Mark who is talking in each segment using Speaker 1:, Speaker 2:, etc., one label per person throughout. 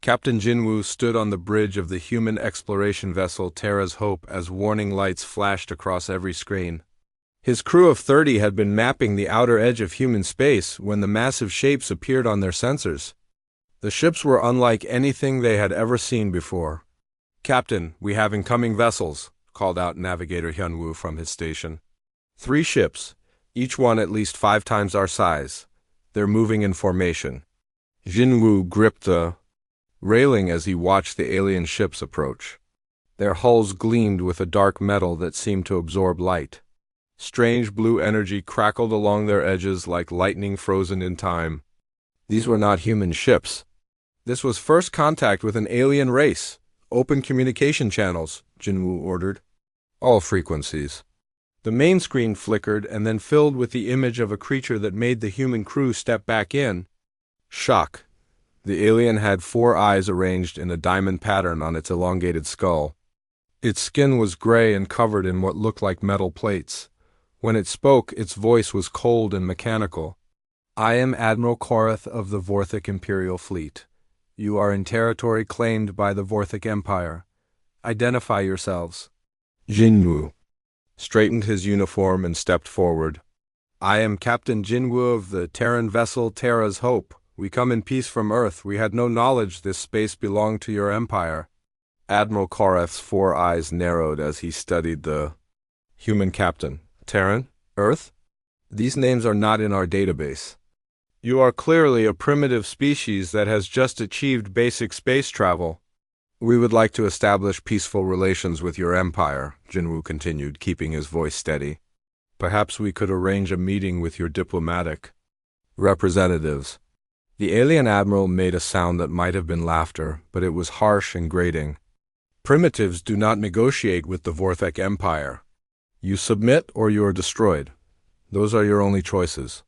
Speaker 1: Captain Jinwoo stood on the bridge of the human exploration vessel Terra's Hope as warning lights flashed across every screen. His crew of 30 had been mapping the outer edge of human space when the massive shapes appeared on their sensors. The ships were unlike anything they had ever seen before. "Captain, we have incoming vessels," called out Navigator Hyunwoo from his station. "3 ships, each one at least 5 times our size. They're moving in formation." Jinwoo gripped the railing as he watched the alien ships approach. Their hulls gleamed with a dark metal that seemed to absorb light. Strange blue energy crackled along their edges like lightning frozen in time. These were not human ships. This was first contact with an alien race. "Open communication channels," Jinwoo ordered. "All frequencies." The main screen flickered and then filled with the image of a creature that made the human crew step back in shock. The alien had 4 eyes arranged in a diamond pattern on its elongated skull. Its skin was gray and covered in what looked like metal plates. When it spoke, its voice was cold and mechanical. "I am Admiral Korath of the Vorthic Imperial Fleet. You are in territory claimed by the Vorthic Empire. Identify yourselves." Jinwoo straightened his uniform and stepped forward. "I am Captain Jinwoo of the Terran vessel Terra's Hope. We come in peace from Earth. We had no knowledge this space belonged to your empire." Admiral Korath's 4 eyes narrowed as he studied the human captain. "Terran? Earth? These names are not in our database. You are clearly a primitive species that has just achieved basic space travel. We would like to establish peaceful relations with your empire," Jinwoo continued, keeping his voice steady. "Perhaps we could arrange a meeting with your diplomatic representatives." The alien admiral made a sound that might have been laughter, but it was harsh and grating. "Primitives do not negotiate with the Vorthic Empire. You submit or you are destroyed. Those are your only choices."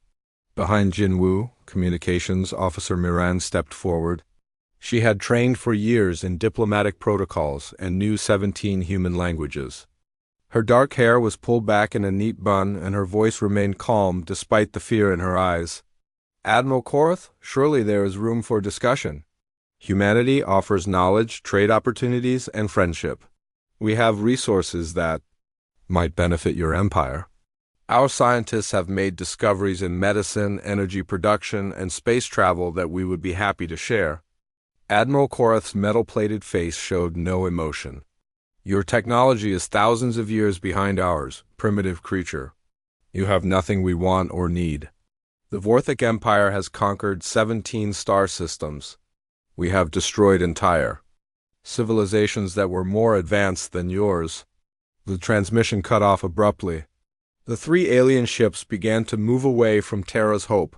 Speaker 1: Behind Jinwoo, Communications Officer Miran stepped forward. She had trained for years in diplomatic protocols and knew 17 human languages. Her dark hair was pulled back in a neat bun, and her voice remained calm despite the fear in her eyes. "Admiral Korath, surely there is room for discussion. Humanity offers knowledge, trade opportunities, and friendship. We have resources that might benefit your empire. Our scientists have made discoveries in medicine, energy production, and space travel that we would be happy to share." Admiral Korath's metal-plated face showed no emotion. "Your technology is thousands of years behind ours, primitive creature. You have nothing we want or need. The Vorthic Empire has conquered 17 star systems. We have destroyed entire civilizations that were more advanced than yours." The transmission cut off abruptly. The 3 alien ships began to move away from Terra's Hope,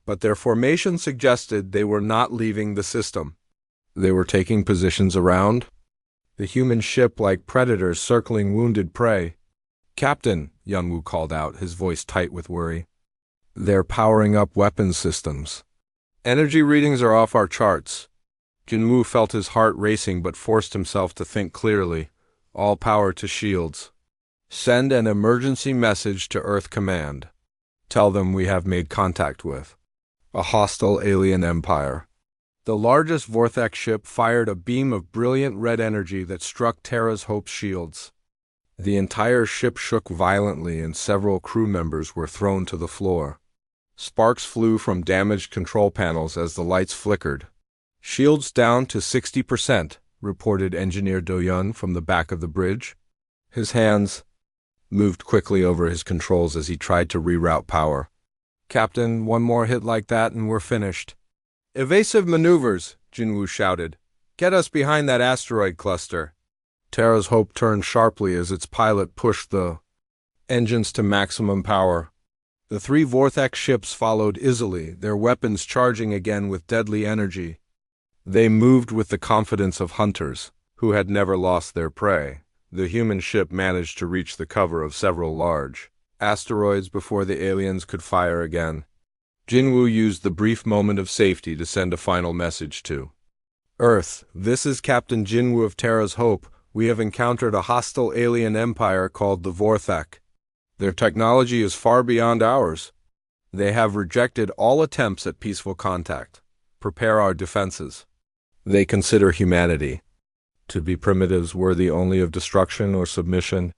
Speaker 1: but their formation suggested they were not leaving the system. They were taking positions around the human ship like predators circling wounded prey. "Captain," Hyunwoo called out, his voice tight with worry. "They're powering up weapons systems. Energy readings are off our charts." Jinwoo felt his heart racing but forced himself to think clearly. "All power to shields. Send an emergency message to Earth Command. Tell them we have made contact with a hostile alien empire." The largest Vorthic ship fired a beam of brilliant red energy that struck Terra's Hope's shields. The entire ship shook violently and several crew members were thrown to the floor. Sparks flew from damaged control panels as the lights flickered. "Shields down to 60%, reported Engineer Do-yeon from the back of the bridge. His hands moved quickly over his controls as he tried to reroute power. "Captain, one more hit like that and we're finished." "Evasive maneuvers," Jinwoo shouted. "Get us behind that asteroid cluster." Terra's Hope turned sharply as its pilot pushed the engines to maximum power. The 3 Vorthic ships followed easily, their weapons charging again with deadly energy. They moved with the confidence of hunters, who had never lost their prey. The human ship managed to reach the cover of several large asteroids before the aliens could fire again. Jinwoo used the brief moment of safety to send a final message to Earth. "This is Captain Jinwoo of Terra's Hope. We have encountered a hostile alien empire called the Vorthic. Their technology is far beyond ours. They have rejected all attempts at peaceful contact. Prepare our defenses." They consider humanity to be primitives worthy only of destruction or submission.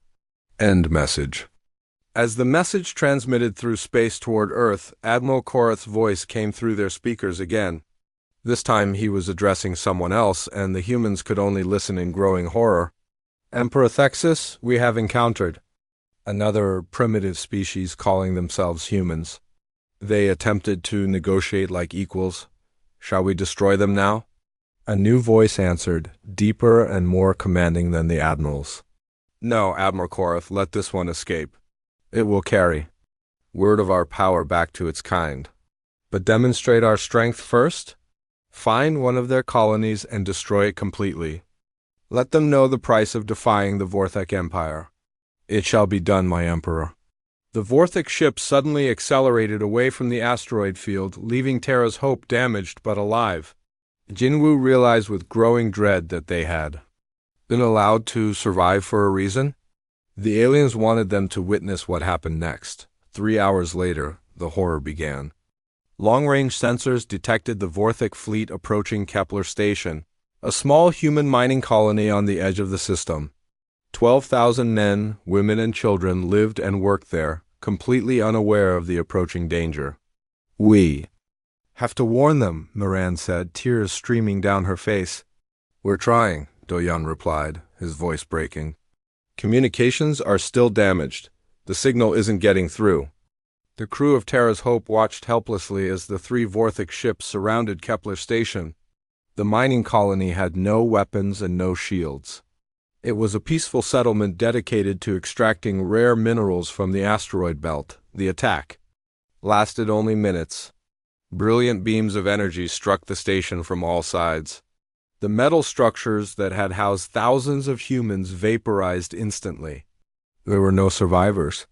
Speaker 1: End message. As the message transmitted through space toward Earth, Admiral Korath's voice came through their speakers again. This time he was addressing someone else, and the humans could only listen in growing horror. Emperor Thexus, we have encountered another primitive species calling themselves humans. They attempted to negotiate like equals. Shall we destroy them now? A new voice answered, deeper and more commanding than the Admiral's. No, Admiral Korath, let this one escape. It will carry word of our power back to its kind. But demonstrate our strength first? Find one of their colonies and destroy it completely. Let them know the price of defying the Vorthek Empire. It shall be done, my Emperor. The Vorthek ship suddenly accelerated away from the asteroid field, leaving Terra's Hope damaged but alive. Jinwu realized with growing dread that they had been allowed to survive for a reason. The aliens wanted them to witness what happened next. 3 hours later, the horror began. Long-range sensors detected the Vorthek fleet approaching Kepler Station, a small human mining colony on the edge of the system. 12,000 men, women and children lived and worked there, completely unaware of the approaching danger. We have to warn them, Moran said, tears streaming down her face. We're trying, Doyan replied, his voice breaking. Communications are still damaged. The signal isn't getting through. The crew of Terra's Hope watched helplessly as the 3 Vorthek ships surrounded Kepler Station. The mining colony had no weapons and no shields. It was a peaceful settlement dedicated to extracting rare minerals from the asteroid belt. The attack lasted only minutes. Brilliant beams of energy struck the station from all sides. The metal structures that had housed thousands of humans vaporized instantly. There were no survivors.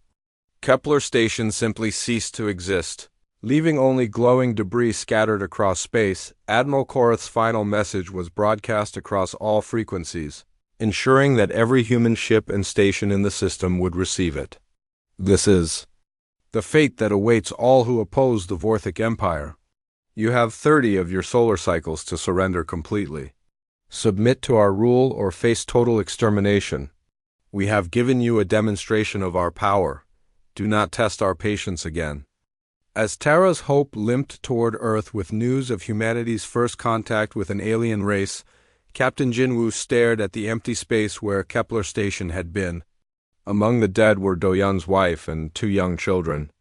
Speaker 1: Kepler Station simply ceased to exist. Leaving only glowing debris scattered across space, Admiral Korath's final message was broadcast across all frequencies, ensuring that every human ship and station in the system would receive it. This is the fate that awaits all who oppose the Vorthek Empire. You have 30 of your solar cycles to surrender completely. Submit to our rule or face total extermination. We have given you a demonstration of our power. Do not test our patience again. As Terra's Hope limped toward Earth with news of humanity's first contact with an alien race, Captain Jinwu stared at the empty space where Kepler Station had been. Among the dead were Doyan's wife and 2 young children.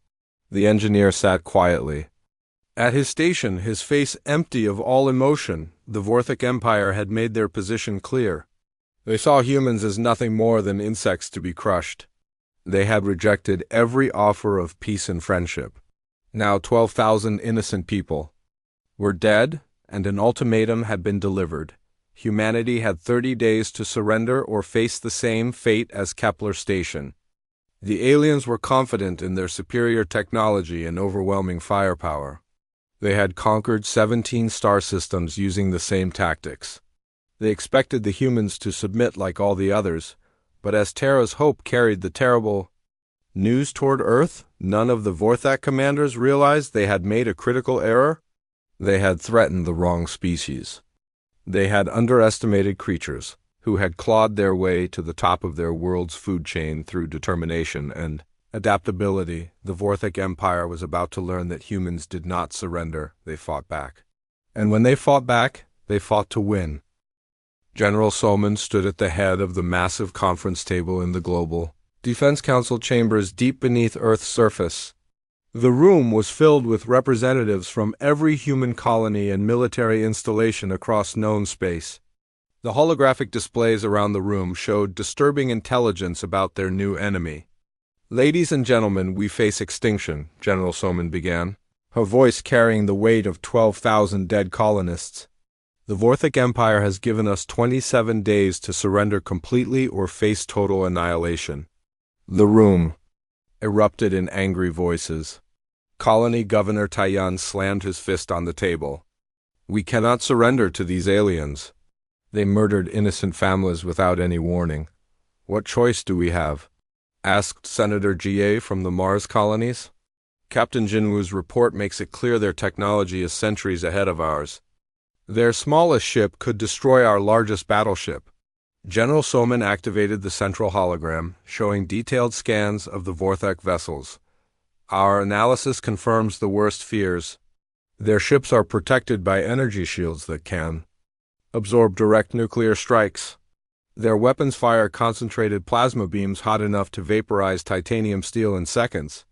Speaker 1: The engineer sat quietly. At his station, his face empty of all emotion, the Vorthek Empire had made their position clear. They saw humans as nothing more than insects to be crushed. They had rejected every offer of peace and friendship. Now 12,000 innocent people were dead, and an ultimatum had been delivered. Humanity had 30 days to surrender or face the same fate as Kepler Station. The aliens were confident in their superior technology and overwhelming firepower. They had conquered 17 star systems using the same tactics. They expected the humans to submit like all the others, but as Terra's Hope carried the terrible news toward Earth, none of the Vorthek commanders realized they had made a critical error. They had threatened the wrong species. They had underestimated creatures who had clawed their way to the top of their world's food chain through determination and adaptability. The Vorthek Empire was about to learn that humans did not surrender, they fought back. And when they fought back, they fought to win. General Soman stood at the head of the massive conference table in the Global Defense Council chambers deep beneath Earth's surface. The room was filled with representatives from every human colony and military installation across known space. The holographic displays around the room showed disturbing intelligence about their new enemy. Ladies and gentlemen, we face extinction, General Soman began, her voice carrying the weight of 12,000 dead colonists. The Vorthek Empire has given us 27 days to surrender completely or face total annihilation. The room erupted in angry voices. Colony Governor Taiyan slammed his fist on the table. We cannot surrender to these aliens. They murdered innocent families without any warning. What choice do we have? Asked Senator Jie from the Mars colonies. Captain Jinwu's report makes it clear their technology is centuries ahead of ours. Their smallest ship could destroy our largest battleship. General Soman activated the central hologram, showing detailed scans of the Vorthak vessels. Our analysis confirms the worst fears. Their ships are protected by energy shields that can absorb direct nuclear strikes. Their weapons fire concentrated plasma beams hot enough to vaporize titanium steel in seconds.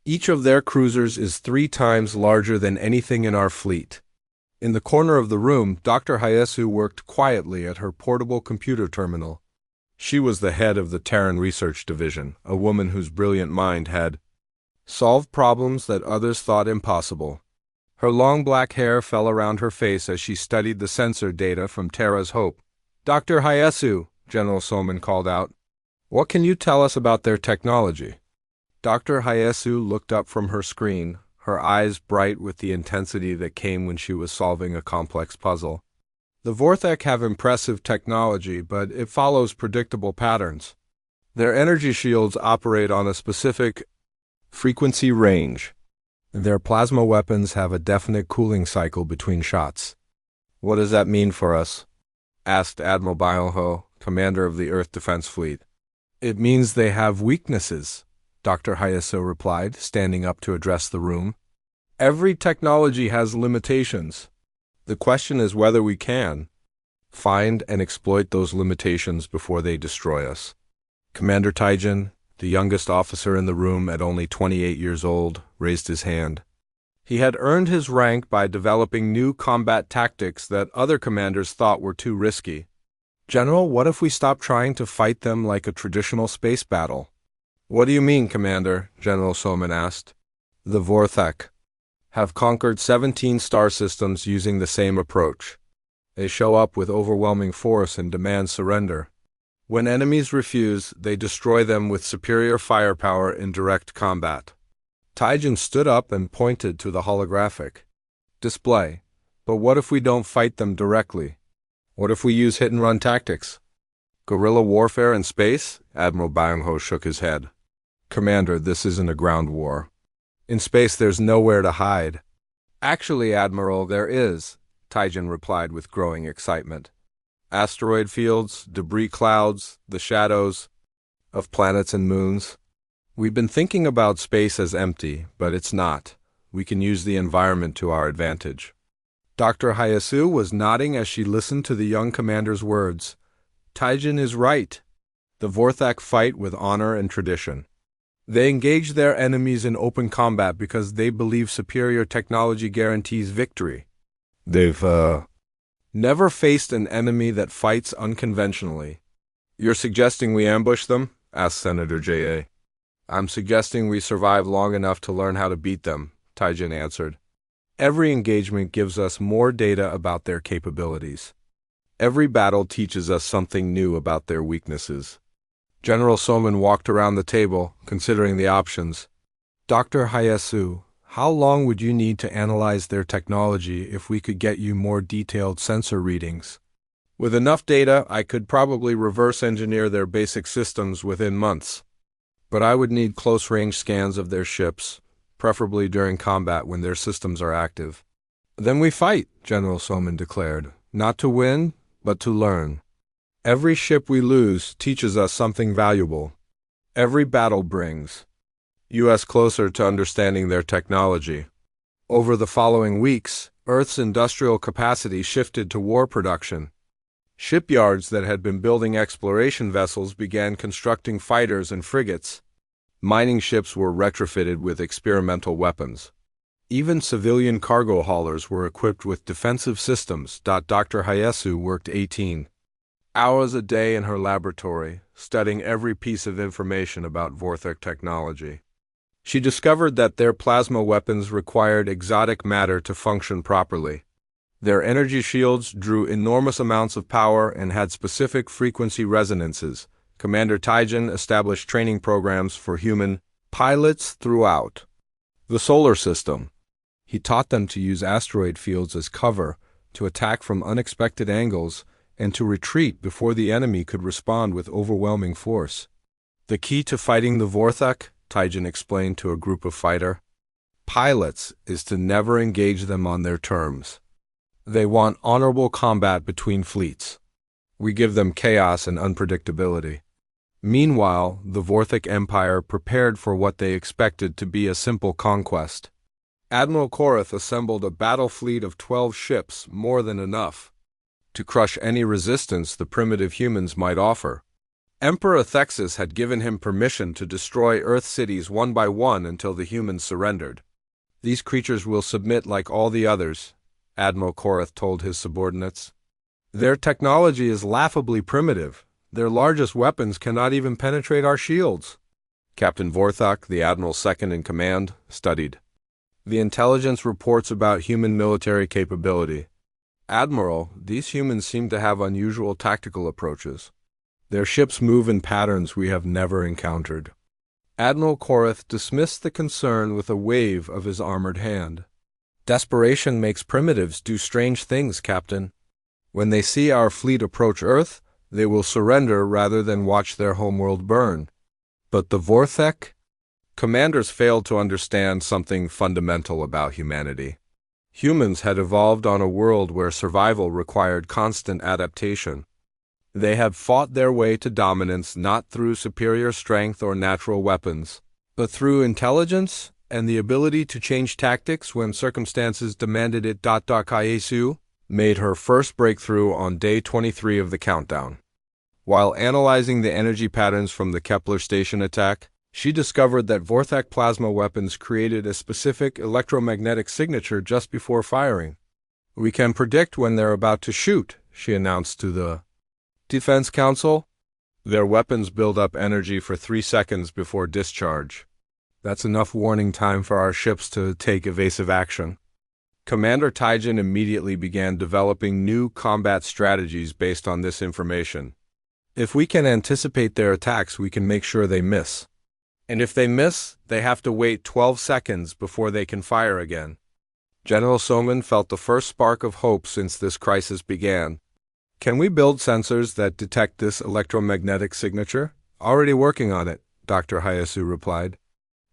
Speaker 1: Each of their cruisers is 3 times larger than anything in our fleet. In the corner of the room, Dr. Hayasu worked quietly at her portable computer terminal. She was the head of the Terran Research Division, a woman whose brilliant mind had solved problems that others thought impossible. Her long black hair fell around her face as she studied the sensor data from Terra's Hope. "Dr. Hayasu," General Soman called out, "what can you tell us about their technology?" Dr. Hayasu looked up from her screen, her eyes bright with the intensity that came when she was solving a complex puzzle. "The Vorthak have impressive technology, but it follows predictable patterns. Their energy shields operate on a specific frequency range. Their plasma weapons have a definite cooling cycle between shots." "What does that mean for us?" asked Admiral Byung-ho, commander of the Earth Defense Fleet. "It means they have weaknesses," Dr. Hayasu replied, standing up to address the room. "Every technology has limitations. The question is whether we can find and exploit those limitations before they destroy us." Commander Taijin, the youngest officer in the room at only 28 years old, raised his hand. He had earned his rank by developing new combat tactics that other commanders thought were too risky. "General, what if we stop trying to fight them like a traditional space battle?" "What do you mean, Commander?" General Soman asked. "The Vorthak have conquered 17 star systems using the same approach. They show up with overwhelming force and demand surrender. When enemies refuse, they destroy them with superior firepower in direct combat." Taijin stood up and pointed to the holographic display. "But what if we don't fight them directly? What if we use hit-and-run tactics? Guerrilla warfare in space?" Admiral Byung-ho shook his head. "Commander, this isn't a ground war. In space there's nowhere to hide." "Actually, Admiral, there is," Taijin replied with growing excitement. "Asteroid fields, debris clouds, the shadows of planets and moons. We've been thinking about space as empty, but it's not. We can use the environment to our advantage." Dr. Hayasu was nodding as she listened to the young commander's words. Taijin is right. The Vorthak fight with honor and tradition. They engage their enemies in open combat because they believe superior technology guarantees victory. They've never faced an enemy that fights unconventionally. "You're suggesting we ambush them?" asked Senator J.A. "I'm suggesting we survive long enough to learn how to beat them," Taijin answered. "Every engagement gives us more data about their capabilities. Every battle teaches us something new about their weaknesses." General Soman walked around the table, considering the options. "Dr. Hayasu, how long would you need to analyze their technology if we could get you more detailed sensor readings?" "With enough data, I could probably reverse engineer their basic systems within months. But I would need close-range scans of their ships, preferably during combat when their systems are active." "Then we fight," General Soman declared, "not to win, but to learn. Every ship we lose teaches us something valuable. Every battle brings us closer to understanding their technology." Over the following weeks, Earth's industrial capacity shifted to war production. Shipyards that had been building exploration vessels began constructing fighters and frigates. Mining ships were retrofitted with experimental weapons. Even civilian cargo haulers were equipped with defensive systems. Dr. Hayasu worked 18 hours a day in her laboratory, studying every piece of information about Vorthak technology. She discovered that their plasma weapons required exotic matter to function properly. Their energy shields drew enormous amounts of power and had specific frequency resonances. Commander Taijin established training programs for human pilots throughout the solar system. He taught them to use asteroid fields as cover, to attack from unexpected angles, and to retreat before the enemy could respond with overwhelming force. "The key to fighting the Vorthak," Taijin explained to a group of fighter pilots, "is to never engage them on their terms. They want honorable combat between fleets. We give them chaos and unpredictability. Meanwhile, the Vorthic Empire prepared for what they expected to be a simple conquest. Admiral Korath assembled a battle fleet of 12 ships, more than enough to crush any resistance the primitive humans might offer. Emperor Athexis had given him permission to destroy Earth cities one by one until the humans surrendered. These creatures will submit like all the others, Admiral Korath told his subordinates. Their technology is laughably primitive. Their largest weapons cannot even penetrate our shields. Captain Vorthok, the admiral's second in command, studied the intelligence reports about human military capability. Admiral, these humans seem to have unusual tactical approaches. Their ships move in patterns we have never encountered. Admiral Korath dismissed the concern with a wave of his armored hand. Desperation makes primitives do strange things, Captain. When they see our fleet approach Earth, they will surrender rather than watch their homeworld burn. But the Vorthek? Commanders failed to understand something fundamental about humanity. Humans had evolved on a world where survival required constant adaptation. They had fought their way to dominance not through superior strength or natural weapons, but through intelligence and the ability to change tactics when circumstances demanded it. Kaesu made her first breakthrough on day 23 of the countdown. While analyzing the energy patterns from the Kepler station attack, she discovered that Vorthak plasma weapons created a specific electromagnetic signature just before firing. "We can predict when they're about to shoot," she announced to the Defense Council. "Their weapons build up energy for 3 seconds before discharge. That's enough warning time for our ships to take evasive action." Commander Taijin immediately began developing new combat strategies based on this information. "If we can anticipate their attacks, we can make sure they miss. And if they miss, they have to wait 12 seconds before they can fire again." General Soman felt the first spark of hope since this crisis began. "Can we build sensors that detect this electromagnetic signature?" "Already working on it," Dr. Hayasu replied.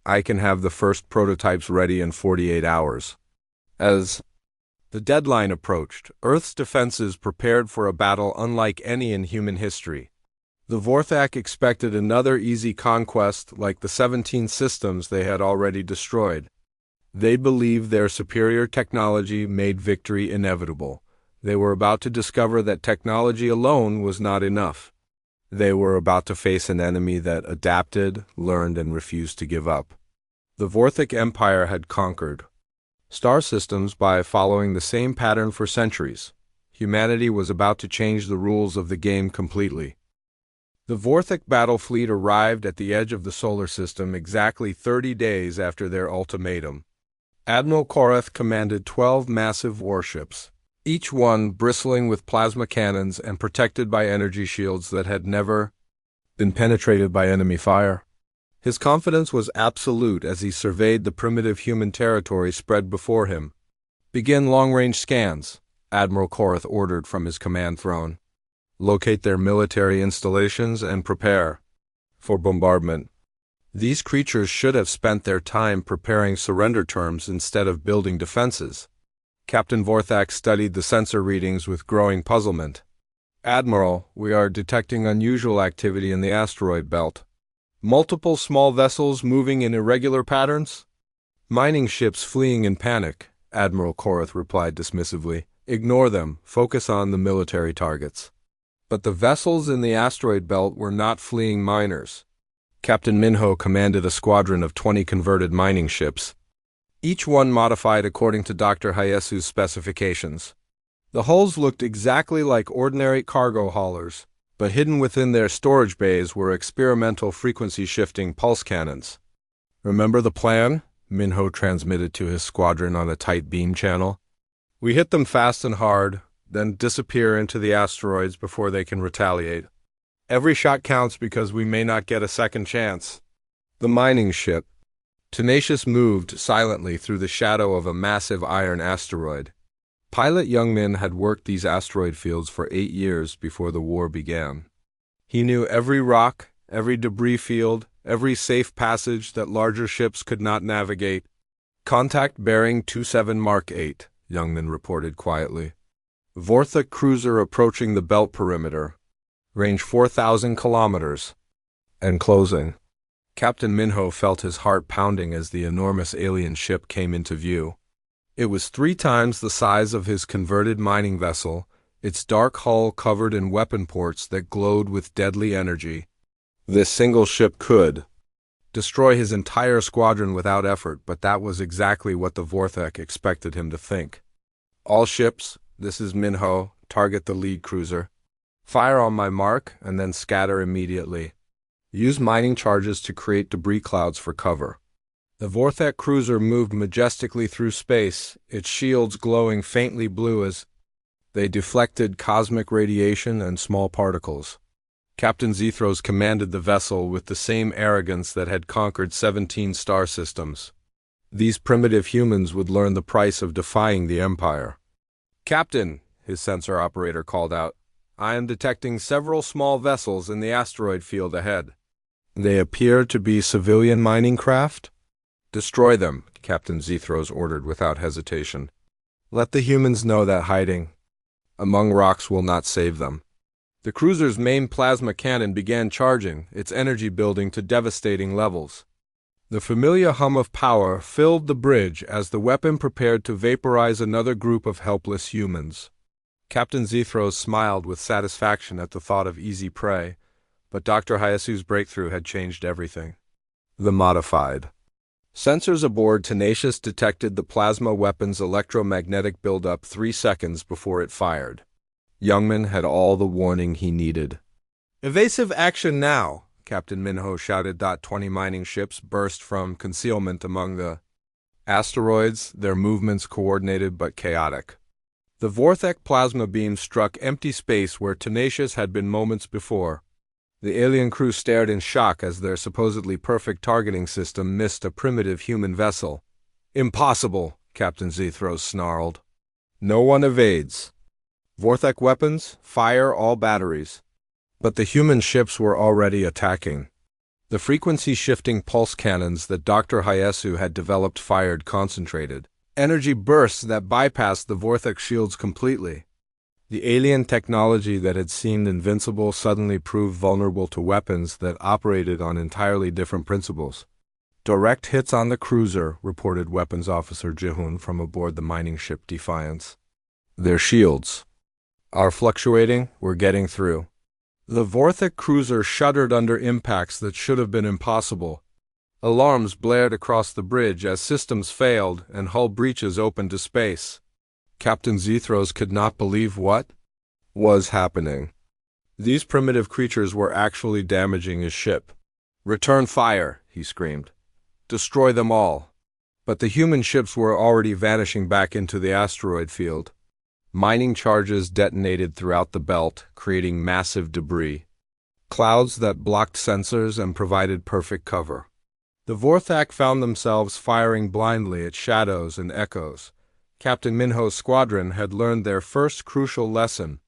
Speaker 1: "I can have the first prototypes ready in 48 hours. As the deadline approached, Earth's defenses prepared for a battle unlike any in human history. The Vorthak expected another easy conquest like the 17 systems they had already destroyed. They believed their superior technology made victory inevitable. They were about to discover that technology alone was not enough. They were about to face an enemy that adapted, learned, and refused to give up. The Vorthik Empire had conquered star systems by following the same pattern for centuries. Humanity was about to change the rules of the game completely. The Vorthik battle fleet arrived at the edge of the solar system exactly 30 days after their ultimatum. Admiral Korath commanded 12 massive warships, each one bristling with plasma cannons and protected by energy shields that had never been penetrated by enemy fire. His confidence was absolute as he surveyed the primitive human territory spread before him. "Begin long-range scans," Admiral Korath ordered from his command throne. "Locate their military installations and prepare for bombardment." These creatures should have spent their time preparing surrender terms instead of building defenses. Captain Vorthak studied the sensor readings with growing puzzlement. "Admiral, we are detecting unusual activity in the asteroid belt. Multiple small vessels moving in irregular patterns?" "Mining ships fleeing in panic," Admiral Korath replied dismissively. "Ignore them. Focus on the military targets." But the vessels in the asteroid belt were not fleeing miners. Captain Minho commanded a squadron of 20 converted mining ships, each one modified according to Dr. Hayesu's specifications. The hulls looked exactly like ordinary cargo haulers, but hidden within their storage bays were experimental frequency-shifting pulse cannons. "Remember the plan?" Minho transmitted to his squadron on a tight beam channel. "We hit them fast and hard, then disappear into the asteroids before they can retaliate. Every shot counts because we may not get a second chance." The mining ship, Tenacious, moved silently through the shadow of a massive iron asteroid. Pilot Youngmin had worked these asteroid fields for 8 years before the war began. He knew every rock, every debris field, every safe passage that larger ships could not navigate. "Contact bearing 27 Mark 8, Youngmin reported quietly. Vorthak cruiser approaching the belt perimeter. Range 4,000 kilometers. And closing. Captain Minho felt his heart pounding as the enormous alien ship came into view. It was 3 times the size of his converted mining vessel, its dark hull covered in weapon ports that glowed with deadly energy. This single ship could destroy his entire squadron without effort, but that was exactly what the Vorthak expected him to think. All ships, this is Minho, target the lead cruiser. Fire on my mark, and then scatter immediately. Use mining charges to create debris clouds for cover. The Vorthak cruiser moved majestically through space, its shields glowing faintly blue as they deflected cosmic radiation and small particles. Captain Zethros commanded the vessel with the same arrogance that had conquered 17 star systems. These primitive humans would learn the price of defying the Empire. "Captain," his sensor operator called out, "I am detecting several small vessels in the asteroid field ahead. They appear to be civilian mining craft?" "Destroy them," Captain Zethros ordered without hesitation. "Let the humans know that hiding among rocks will not save them." The cruiser's main plasma cannon began charging, its energy building to devastating levels. The familiar hum of power filled the bridge as the weapon prepared to vaporize another group of helpless humans. Captain Zethros smiled with satisfaction at the thought of easy prey, but Dr. Hayasu's breakthrough had changed everything. The modified sensors aboard Tenacious detected the plasma weapon's electromagnetic buildup 3 seconds before it fired. Youngman had all the warning he needed. "Evasive action now!" Captain Minho shouted. 20 mining ships burst from concealment among the asteroids, their movements coordinated but chaotic. The Vorthak plasma beam struck empty space where Tenacious had been moments before. The alien crew stared in shock as their supposedly perfect targeting system missed a primitive human vessel. "Impossible," Captain Zethros snarled. "No one evades. Vorthak weapons, fire all batteries." But the human ships were already attacking. The frequency-shifting pulse cannons that Dr. Hayasu had developed fired concentrated energy bursts that bypassed the Vorthak shields completely. The alien technology that had seemed invincible suddenly proved vulnerable to weapons that operated on entirely different principles. "Direct hits on the cruiser," reported Weapons Officer Jihun from aboard the mining ship Defiance. "Their shields are fluctuating. We're getting through." The Vorthak cruiser shuddered under impacts that should have been impossible. Alarms blared across the bridge as systems failed and hull breaches opened to space. Captain Zethros could not believe what was happening. These primitive creatures were actually damaging his ship. "Return fire," he screamed. "Destroy them all." But the human ships were already vanishing back into the asteroid field. Mining charges detonated throughout the belt, creating massive debris, clouds that blocked sensors and provided perfect cover. The Vorthak found themselves firing blindly at shadows and echoes. Captain Minho's squadron had learned their first crucial lesson.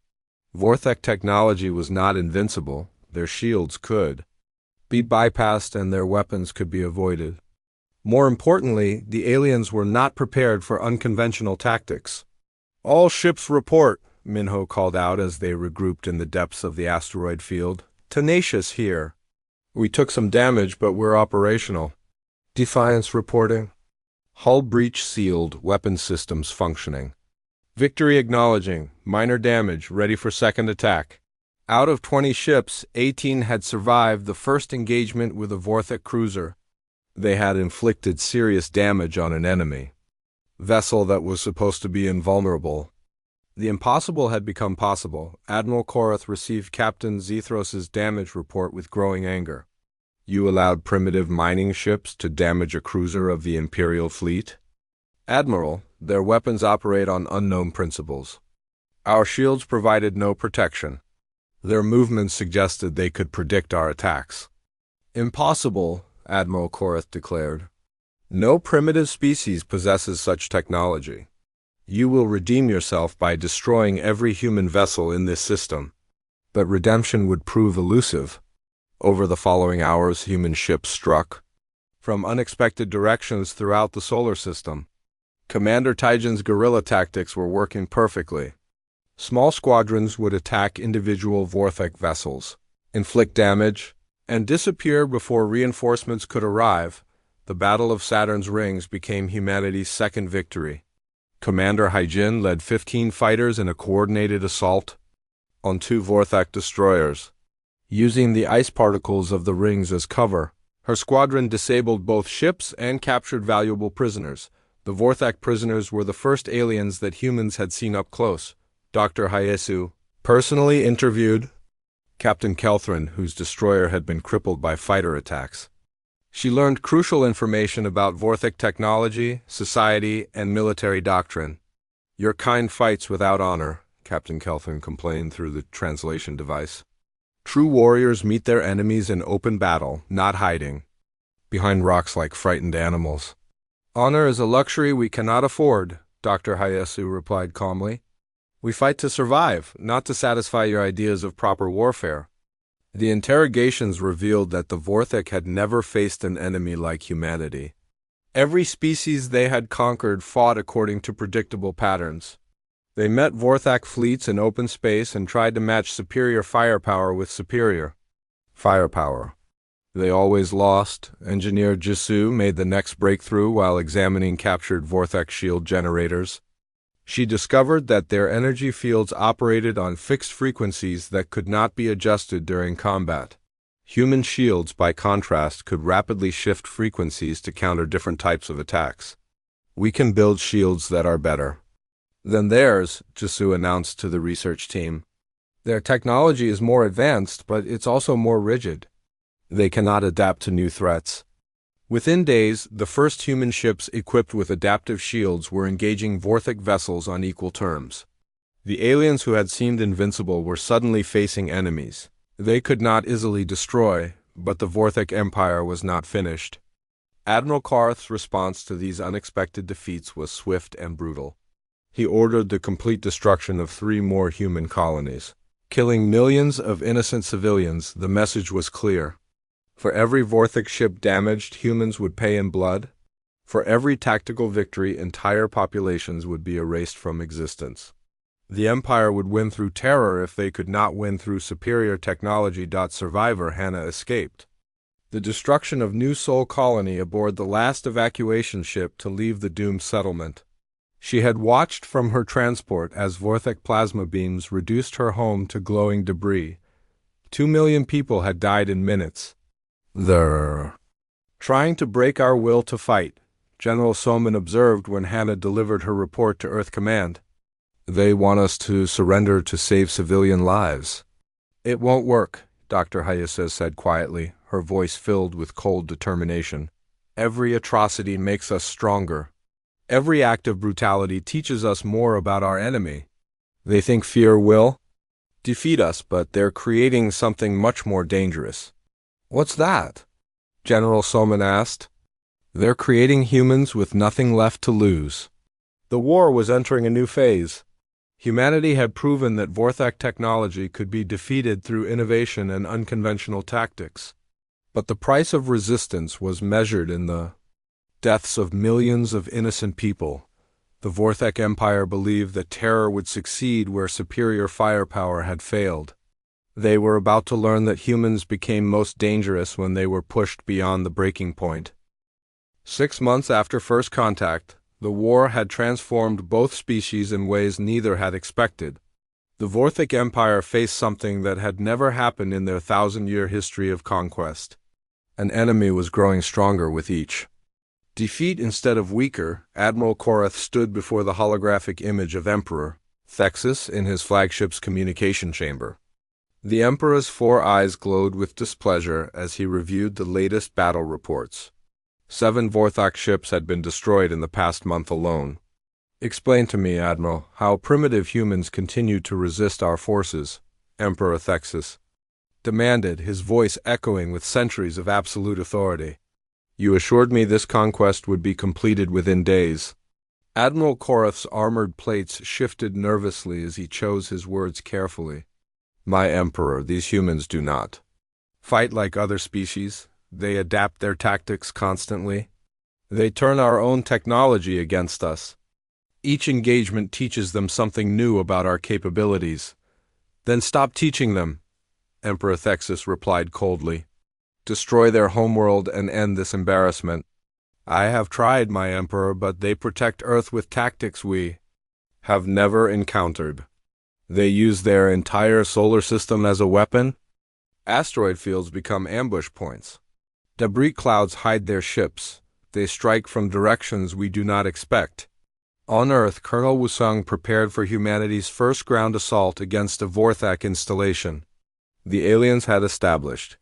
Speaker 1: Vorthak technology was not invincible. Their shields could be bypassed and their weapons could be avoided. More importantly, the aliens were not prepared for unconventional tactics. "All ships report," Minho called out as they regrouped in the depths of the asteroid field. "Tenacious here. We took some damage, but we're operational." Defiance reporting. "Hull breach sealed, weapon systems functioning." "Victory acknowledging, minor damage, ready for second attack." Out of 20 ships, 18 had survived the first engagement with a Vorthak cruiser. They had inflicted serious damage on an enemy vessel that was supposed to be invulnerable. The impossible had become possible. Admiral Korath received Captain Zethros' damage report with growing anger. "You allowed primitive mining ships to damage a cruiser of the Imperial fleet?" "Admiral, their weapons operate on unknown principles. Our shields provided no protection. Their movements suggested they could predict our attacks." "Impossible," Admiral Korath declared. "No primitive species possesses such technology. You will redeem yourself by destroying every human vessel in this system." But redemption would prove elusive. Over the following hours, human ships struck from unexpected directions throughout the solar system. Commander Taijin's guerrilla tactics were working perfectly. Small squadrons would attack individual Vorthek vessels, inflict damage, and disappear before reinforcements could arrive. The Battle of Saturn's Rings became humanity's second victory. Commander Hyjin led 15 fighters in a coordinated assault on 2 Vorthek destroyers. Using the ice particles of the rings as cover, her squadron disabled both ships and captured valuable prisoners. The Vorthek prisoners were the first aliens that humans had seen up close. Dr. Hayasu personally interviewed Captain Kelthrin, whose destroyer had been crippled by fighter attacks. She learned crucial information about Vorthek technology, society, and military doctrine. "Your kind fights without honor," Captain Kelthrin complained through the translation device. "True warriors meet their enemies in open battle, not hiding behind rocks like frightened animals." "Honor is a luxury we cannot afford," Dr. Hayasu replied calmly. "We fight to survive, not to satisfy your ideas of proper warfare." The interrogations revealed that the Vorthek had never faced an enemy like humanity. Every species they had conquered fought according to predictable patterns. They met Vorthak fleets in open space and tried to match superior firepower with superior firepower. They always lost. Engineer Jisoo made the next breakthrough while examining captured Vorthek shield generators. She discovered that their energy fields operated on fixed frequencies that could not be adjusted during combat. Human shields, by contrast, could rapidly shift frequencies to counter different types of attacks. "We can build shields that are better than theirs," Jisoo announced to the research team. "Their technology is more advanced, but it's also more rigid. They cannot adapt to new threats." Within days, the first human ships equipped with adaptive shields were engaging Vorthek vessels on equal terms. The aliens who had seemed invincible were suddenly facing enemies they could not easily destroy, but the Vorthek Empire was not finished. Admiral Karth's response to these unexpected defeats was swift and brutal. He ordered the complete destruction of 3 more human colonies, killing millions of innocent civilians. The message was clear. For every Vorthek ship damaged, humans would pay in blood. For every tactical victory, entire populations would be erased from existence. The Empire would win through terror if they could not win through superior technology. Survivor Hannah escaped the destruction of New Sol Colony aboard the last evacuation ship to leave the doomed settlement. She had watched from her transport as Vorthek plasma beams reduced her home to glowing debris. 2 million people had died in minutes. "They're trying to break our will to fight," General Soman observed when Hannah delivered her report to Earth Command. "They want us to surrender to save civilian lives." "It won't work," Dr. Hayasu said quietly, her voice filled with cold determination. "Every atrocity makes us stronger. Every act of brutality teaches us more about our enemy. They think fear will defeat us, but they're creating something much more dangerous." "What's that?" General Soman asked. "They're creating humans with nothing left to lose." The war was entering a new phase. Humanity had proven that Vorthek technology could be defeated through innovation and unconventional tactics. But the price of resistance was measured in the deaths of millions of innocent people. The Vorthek Empire believed that terror would succeed where superior firepower had failed. They were about to learn that humans became most dangerous when they were pushed beyond the breaking point. 6 months after first contact, the war had transformed both species in ways neither had expected. The Vorthek Empire faced something that had never happened in their 1,000-year history of conquest. An enemy was growing stronger with each defeat instead of weaker. Admiral Korath stood before the holographic image of Emperor Thexus in his flagship's communication chamber. The Emperor's 4 eyes glowed with displeasure as he reviewed the latest battle reports. 7 Vorthok ships had been destroyed in the past month alone. "Explain to me, Admiral, how primitive humans continue to resist our forces," Emperor Thexus demanded, his voice echoing with centuries of absolute authority. "You assured me this conquest would be completed within days." Admiral Korath's armored plates shifted nervously as he chose his words carefully. "My Emperor, these humans do not fight like other species. They adapt their tactics constantly. They turn our own technology against us. Each engagement teaches them something new about our capabilities. Then stop teaching them, Emperor Thexus replied coldly. Destroy their homeworld and end this embarrassment. I have tried, my Emperor, but they protect Earth with tactics we have never encountered. They use their entire solar system as a weapon? Asteroid fields become ambush points. Debris clouds hide their ships. They strike from directions we do not expect. On Earth, Colonel Wusung prepared for humanity's first ground assault against a Vorthak installation the aliens had established.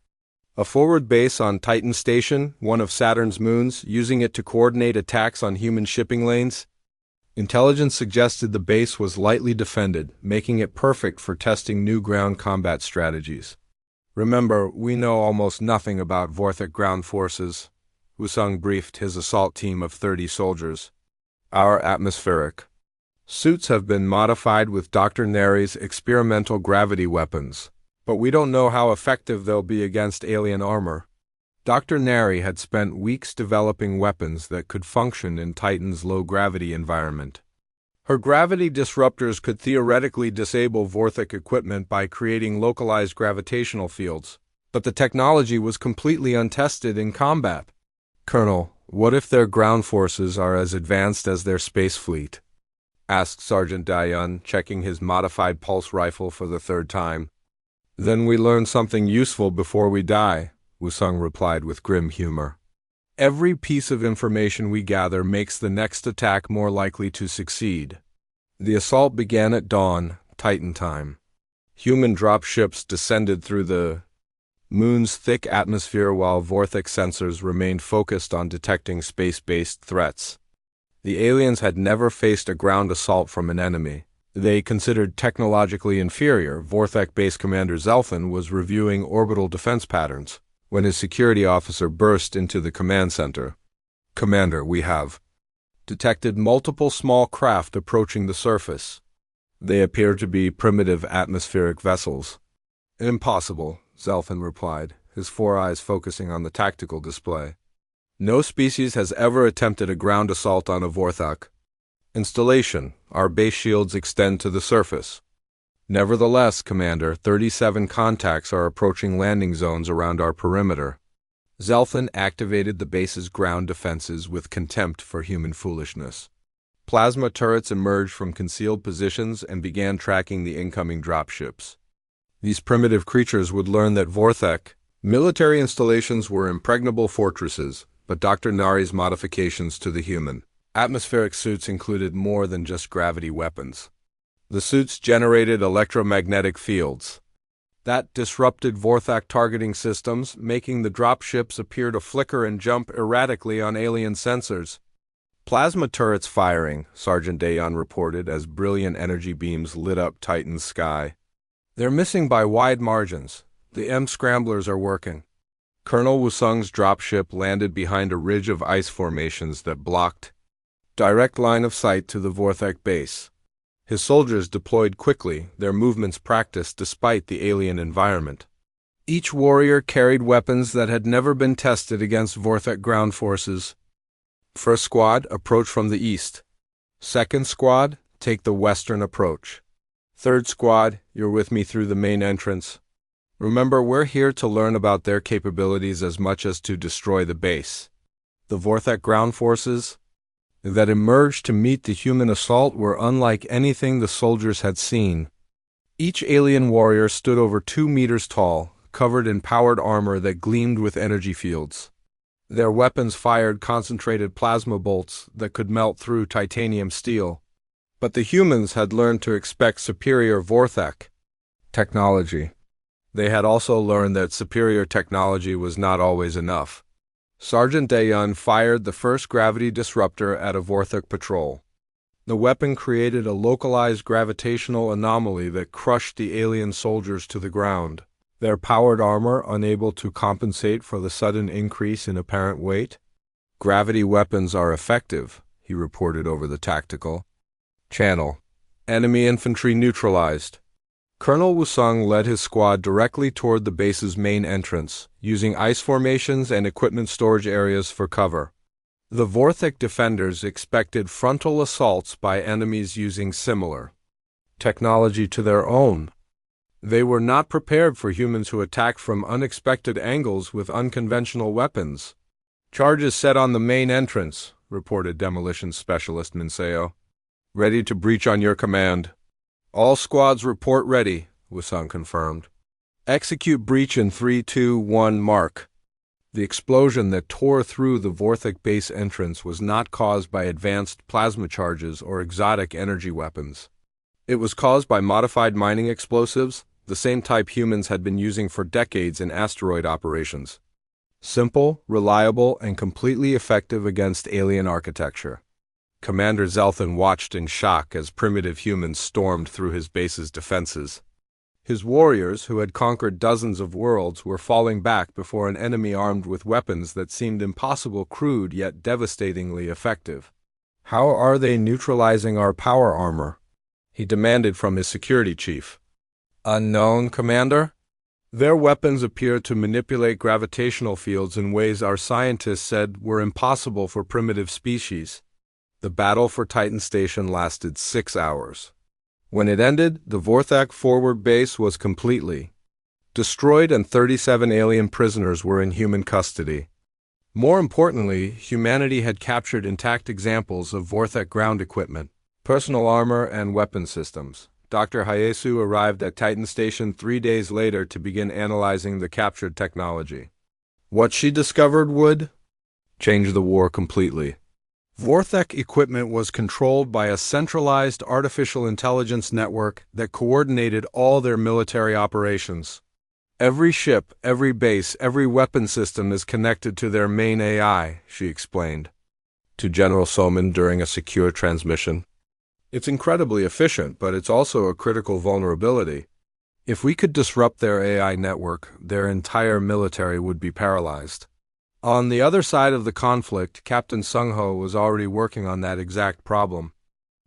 Speaker 1: A forward base on Titan Station, one of Saturn's moons, using it to coordinate attacks on human shipping lanes. Intelligence suggested the base was lightly defended, making it perfect for testing new ground combat strategies. Remember, we know almost nothing about Vorthak ground forces. Wusung briefed his assault team of 30 soldiers. Our atmospheric suits have been modified with Dr. Neri's experimental gravity weapons, but we don't know how effective they'll be against alien armor. Dr. Neri had spent weeks developing weapons that could function in Titan's low-gravity environment. Her gravity disruptors could theoretically disable Vorthak equipment by creating localized gravitational fields, but the technology was completely untested in combat. Colonel, what if their ground forces are as advanced as their space fleet? Asked Sergeant Dayun, checking his modified pulse rifle for the third time. Then we learn something useful before we die, Wusung replied with grim humor. Every piece of information we gather makes the next attack more likely to succeed. The assault began at dawn, Titan time. Human dropships descended through the moon's thick atmosphere while Vorthak sensors remained focused on detecting space-based threats. The aliens had never faced a ground assault from an enemy. They considered technologically inferior. Vorthak Base Commander Zelfin was reviewing orbital defense patterns when his security officer burst into the command center. Commander, we have detected multiple small craft approaching the surface. They appear to be primitive atmospheric vessels. Impossible, Zelfin replied, his four eyes focusing on the tactical display. No species has ever attempted a ground assault on a Vorthak installation. Our base shields extend to the surface. Nevertheless, Commander, 37 contacts are approaching landing zones around our perimeter. Zelfin activated the base's ground defenses with contempt for human foolishness. Plasma turrets emerged from concealed positions and began tracking the incoming dropships. These primitive creatures would learn that Vorthak military installations were impregnable fortresses, but Dr. Nari's modifications to the human atmospheric suits included more than just gravity weapons. The suits generated electromagnetic fields that disrupted Vorthak targeting systems, making the dropships appear to flicker and jump erratically on alien sensors. Plasma turrets firing, Sergeant Dayon reported as brilliant energy beams lit up Titan's sky. They're missing by wide margins. The M-scramblers are working. Colonel Wusung's dropship landed behind a ridge of ice formations that blocked direct line of sight to the Vorthak base. His soldiers deployed quickly, their movements practiced despite the alien environment. Each warrior carried weapons that had never been tested against Vorthak ground forces. First squad, approach from the east. Second squad, take the western approach. Third squad, you're with me through the main entrance. Remember, we're here to learn about their capabilities as much as to destroy the base. The Vorthak ground forces that emerged to meet the human assault were unlike anything the soldiers had seen. Each alien warrior stood over 2 meters tall, covered in powered armor that gleamed with energy fields. Their weapons fired concentrated plasma bolts that could melt through titanium steel. But the humans had learned to expect superior Vorthak technology. They had also learned that superior technology was not always enough. Sergeant Dayon fired the first gravity disruptor at a Vorthak patrol. The weapon created a localized gravitational anomaly that crushed the alien soldiers to the ground, their powered armor unable to compensate for the sudden increase in apparent weight. Gravity weapons are effective, he reported over the tactical channel. Enemy infantry neutralized. Colonel Wusung led his squad directly toward the base's main entrance, using ice formations and equipment storage areas for cover. The Vorthik defenders expected frontal assaults by enemies using similar technology to their own. They were not prepared for humans who attacked from unexpected angles with unconventional weapons. Charges set on the main entrance, reported demolition specialist Minseo. Ready to breach on your command. All squads report ready, Wisung confirmed. Execute breach in 3, 2, 1 mark. The explosion that tore through the Vorthik base entrance was not caused by advanced plasma charges or exotic energy weapons. It was caused by modified mining explosives, the same type humans had been using for decades in asteroid operations. Simple, reliable, and completely effective against alien architecture. Commander Zelthan watched in shock as primitive humans stormed through his base's defenses. His warriors, who had conquered dozens of worlds, were falling back before an enemy armed with weapons that seemed impossible, crude yet devastatingly effective. How are they neutralizing our power armor? He demanded from his security chief. Unknown, Commander? Their weapons appear to manipulate gravitational fields in ways our scientists said were impossible for primitive species. The battle for Titan Station lasted 6 hours. When it ended, the Vorthak forward base was completely destroyed and 37 alien prisoners were in human custody. More importantly, humanity had captured intact examples of Vorthak ground equipment, personal armor, and weapon systems. Dr. Hayasu arrived at Titan Station 3 days later to begin analyzing the captured technology. What she discovered would change the war completely. Vorthak equipment was controlled by a centralized artificial intelligence network that coordinated all their military operations. Every ship, every base, every weapon system is connected to their main AI, she explained to General Soman during a secure transmission. It's incredibly efficient, but it's also a critical vulnerability. If we could disrupt their AI network, their entire military would be paralyzed. On the other side of the conflict, Captain Sung-ho was already working on that exact problem.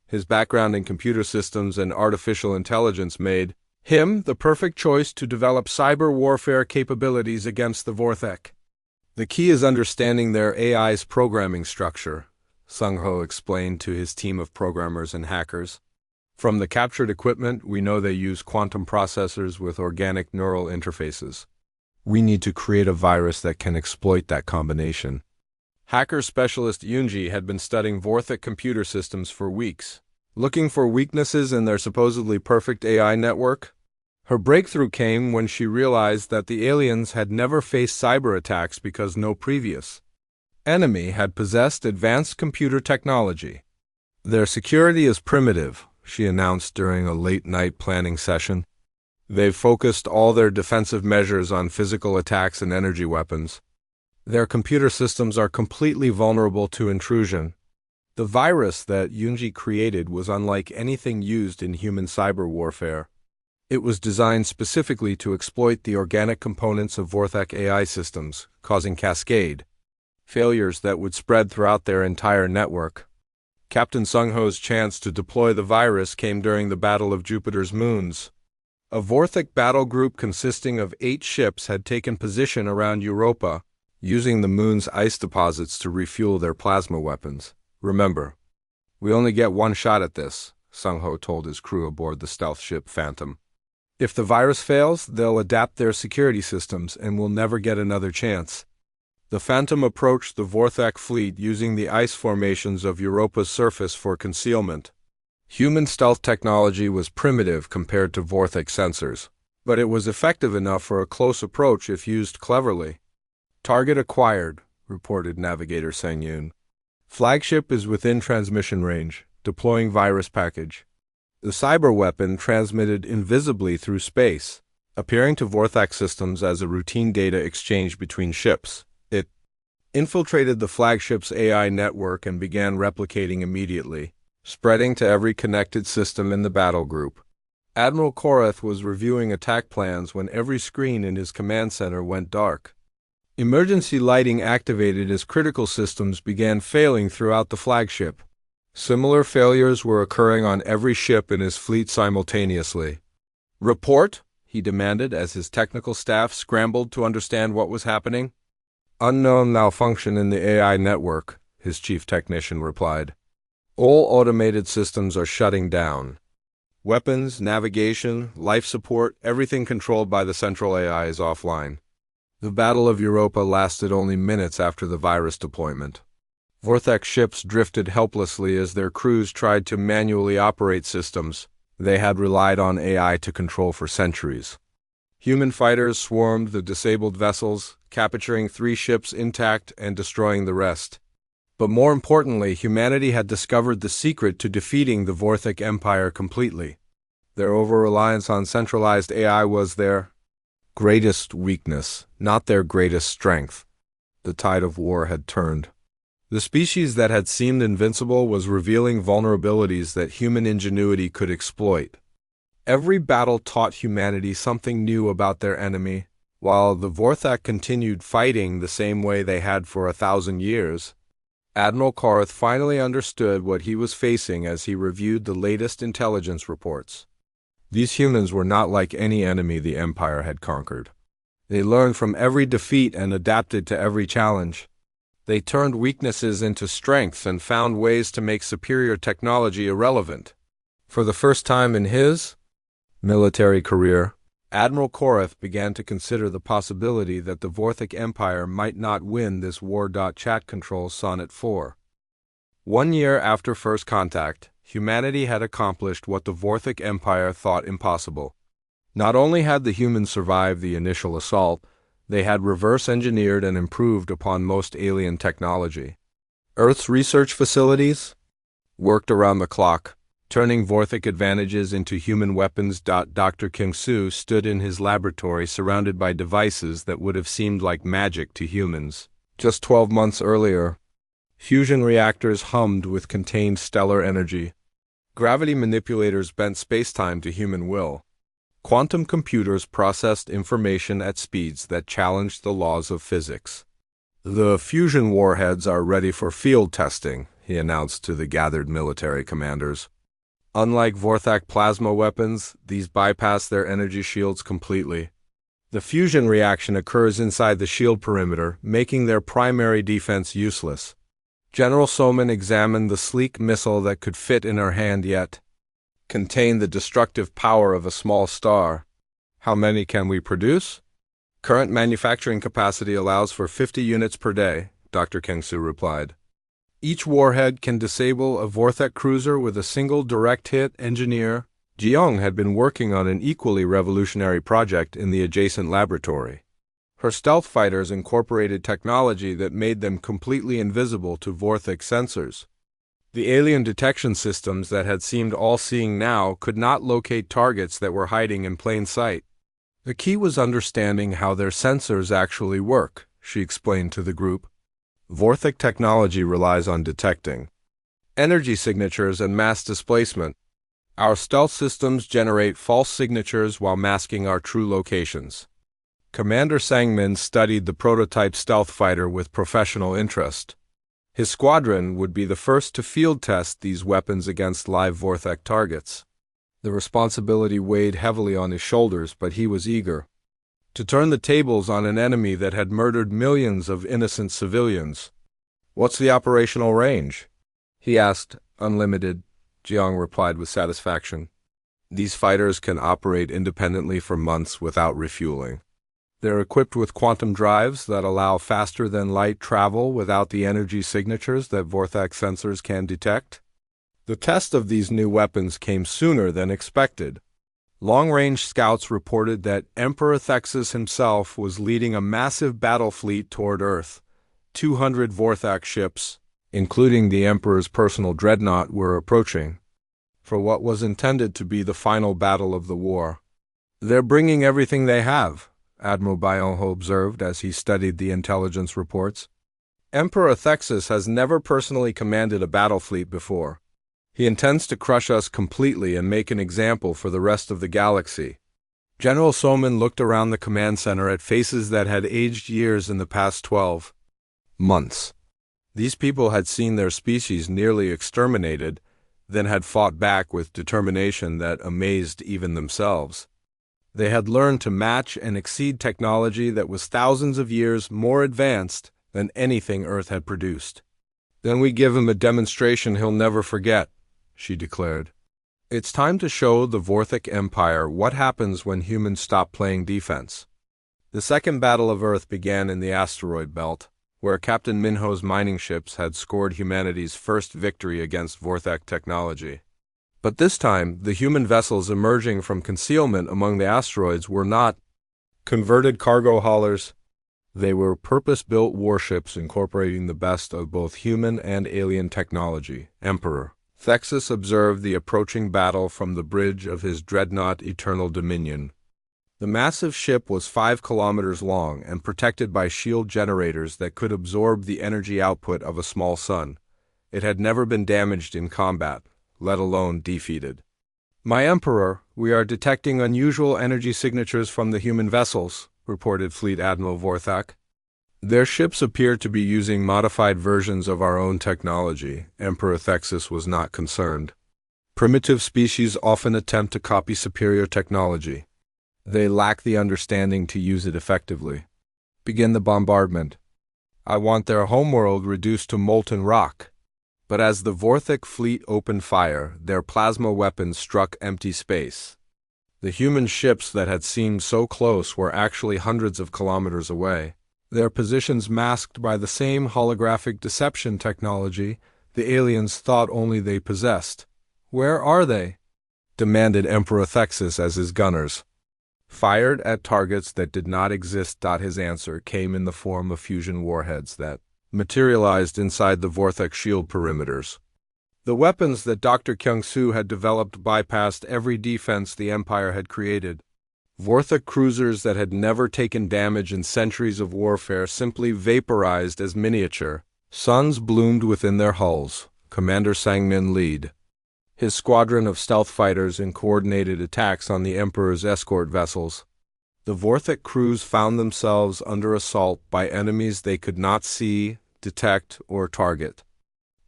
Speaker 1: His background in computer systems and artificial intelligence made him the perfect choice to develop cyber warfare capabilities against the Vorthak. The key is understanding their AI's programming structure, Sung-ho explained to his team of programmers and hackers. From the captured equipment, we know they use quantum processors with organic neural interfaces. We need to create a virus that can exploit that combination. Hacker specialist Yunji had been studying Vorthik computer systems for weeks, looking for weaknesses in their supposedly perfect AI network. Her breakthrough came when she realized that the aliens had never faced cyber attacks because no previous enemy had possessed advanced computer technology. Their security is primitive, she announced during a late-night planning session. They've focused all their defensive measures on physical attacks and energy weapons. Their computer systems are completely vulnerable to intrusion. The virus that Yunji created was unlike anything used in human cyber warfare. It was designed specifically to exploit the organic components of Vorthak AI systems, causing cascade failures that would spread throughout their entire network. Captain Sung-ho's chance to deploy the virus came during the Battle of Jupiter's Moons. A Vorthik battle group consisting of 8 ships had taken position around Europa, using the moon's ice deposits to refuel their plasma weapons. Remember, we only get one shot at this, Sung-ho told his crew aboard the stealth ship Phantom. If the virus fails, they'll adapt their security systems and will never get another chance. The Phantom approached the Vorthak fleet using the ice formations of Europa's surface for concealment. Human stealth technology was primitive compared to Vorthik sensors, but it was effective enough for a close approach if used cleverly. Target acquired, reported Navigator Sang-yoon. Flagship is within transmission range, deploying virus package. The cyber weapon transmitted invisibly through space, appearing to Vorthak systems as a routine data exchange between ships. It infiltrated the flagship's AI network and began replicating immediately, spreading to every connected system in the battle group. Admiral Korath was reviewing attack plans when every screen in his command center went dark. Emergency lighting activated as critical systems began failing throughout the flagship. Similar failures were occurring on every ship in his fleet simultaneously. "Report," he demanded as his technical staff scrambled to understand what was happening. "Unknown malfunction in the AI network," his chief technician replied. All automated systems are shutting down. Weapons, navigation, life support, everything controlled by the central AI is offline. The Battle of Europa lasted only minutes after the virus deployment. Vortex ships drifted helplessly as their crews tried to manually operate systems they had relied on AI to control for centuries. Human fighters swarmed the disabled vessels, capturing 3 ships intact and destroying the rest. But more importantly, humanity had discovered the secret to defeating the Vorthic Empire completely. Their over-reliance on centralized AI was their greatest weakness, not their greatest strength. The tide of war had turned. The species that had seemed invincible was revealing vulnerabilities that human ingenuity could exploit. Every battle taught humanity something new about their enemy, while the Vorthak continued fighting the same way they had for 1,000 years. Admiral Karth finally understood what he was facing as he reviewed the latest intelligence reports. These humans were not like any enemy the Empire had conquered. They learned from every defeat and adapted to every challenge. They turned weaknesses into strengths and found ways to make superior technology irrelevant. For the first time in his military career, Admiral Korath began to consider the possibility that the Vorthic Empire might not win this war. Chat Control Sonnet 4. 1 year after first contact, humanity had accomplished what the Vorthic Empire thought impossible. Not only had the humans survived the initial assault, they had reverse-engineered and improved upon most alien technology. Earth's research facilities worked around the clock, turning Vorthic advantages into human weapons. Dr. King-Su stood in his laboratory surrounded by devices that would have seemed like magic to humans. Just 12 months earlier, fusion reactors hummed with contained stellar energy. Gravity manipulators bent space-time to human will. Quantum computers processed information at speeds that challenged the laws of physics. The fusion warheads are ready for field testing, he announced to the gathered military commanders. Unlike Vorthak plasma weapons, these bypass their energy shields completely. The fusion reaction occurs inside the shield perimeter, making their primary defense useless. General Soman examined the sleek missile that could fit in her hand yet contained the destructive power of a small star. How many can we produce? Current manufacturing capacity allows for 50 units per day, Dr. King-Su replied. Each warhead can disable a Vorthak cruiser with a single direct hit. Engineer Jeong had been working on an equally revolutionary project in the adjacent laboratory. Her stealth fighters incorporated technology that made them completely invisible to Vorthik sensors. The alien detection systems that had seemed all-seeing now could not locate targets that were hiding in plain sight. The key was understanding how their sensors actually work, she explained to the group. Vorthik technology relies on detecting energy signatures and mass displacement. Our stealth systems generate false signatures while masking our true locations. Commander Sangmin studied the prototype stealth fighter with professional interest. His squadron would be the first to field test these weapons against live Vorthak targets. The responsibility weighed heavily on his shoulders, but he was eager to turn the tables on an enemy that had murdered millions of innocent civilians. What's the operational range? He asked. Unlimited, Jeong replied with satisfaction. These fighters can operate independently for months without refueling. They're equipped with quantum drives that allow faster-than-light travel without the energy signatures that Vorthak sensors can detect. The test of these new weapons came sooner than expected. Long-range scouts reported that Emperor Thexus himself was leading a massive battle fleet toward Earth. 200 Vorthak ships, including the Emperor's personal dreadnought, were approaching for what was intended to be the final battle of the war. They're bringing everything they have, Admiral Byonho observed as he studied the intelligence reports. Emperor Thexus has never personally commanded a battle fleet before. He intends to crush us completely and make an example for the rest of the galaxy. General Soman looked around the command center at faces that had aged years in the past 12 months. These people had seen their species nearly exterminated, then had fought back with determination that amazed even themselves. They had learned to match and exceed technology that was thousands of years more advanced than anything Earth had produced. Then we give him a demonstration he'll never forget, she declared. It's time to show the Vorthic Empire what happens when humans stop playing defense. The Second Battle of Earth began in the asteroid belt, where Captain Minho's mining ships had scored humanity's first victory against Vorthak technology. But this time, the human vessels emerging from concealment among the asteroids were not converted cargo haulers. They were purpose-built warships incorporating the best of both human and alien technology. Emperor Thexus observed the approaching battle from the bridge of his dreadnought Eternal Dominion. The massive ship was 5 kilometers long and protected by shield generators that could absorb the energy output of a small sun. It had never been damaged in combat, let alone defeated. My Emperor, we are detecting unusual energy signatures from the human vessels, reported Fleet Admiral Vorthak. Their ships appear to be using modified versions of our own technology. Emperor Thexus was not concerned. Primitive species often attempt to copy superior technology. They lack the understanding to use it effectively. Begin the bombardment. I want their homeworld reduced to molten rock. But as the Vorthic fleet opened fire, their plasma weapons struck empty space. The human ships that had seemed so close were actually hundreds of kilometers away, their positions masked by the same holographic deception technology the aliens thought only they possessed. Where are they? Demanded Emperor Thexus as his gunners fired at targets that did not exist. His answer came in the form of fusion warheads that materialized inside the Vorthak shield perimeters. The weapons that Dr. Kyung-soo had developed bypassed every defense the Empire had created. Vorthak cruisers that had never taken damage in centuries of warfare simply vaporized as miniature suns bloomed within their hulls. Commander Sang-min lead his squadron of stealth fighters in coordinated attacks on the Emperor's escort vessels. The Vorthak crews found themselves under assault by enemies they could not see, detect, or target.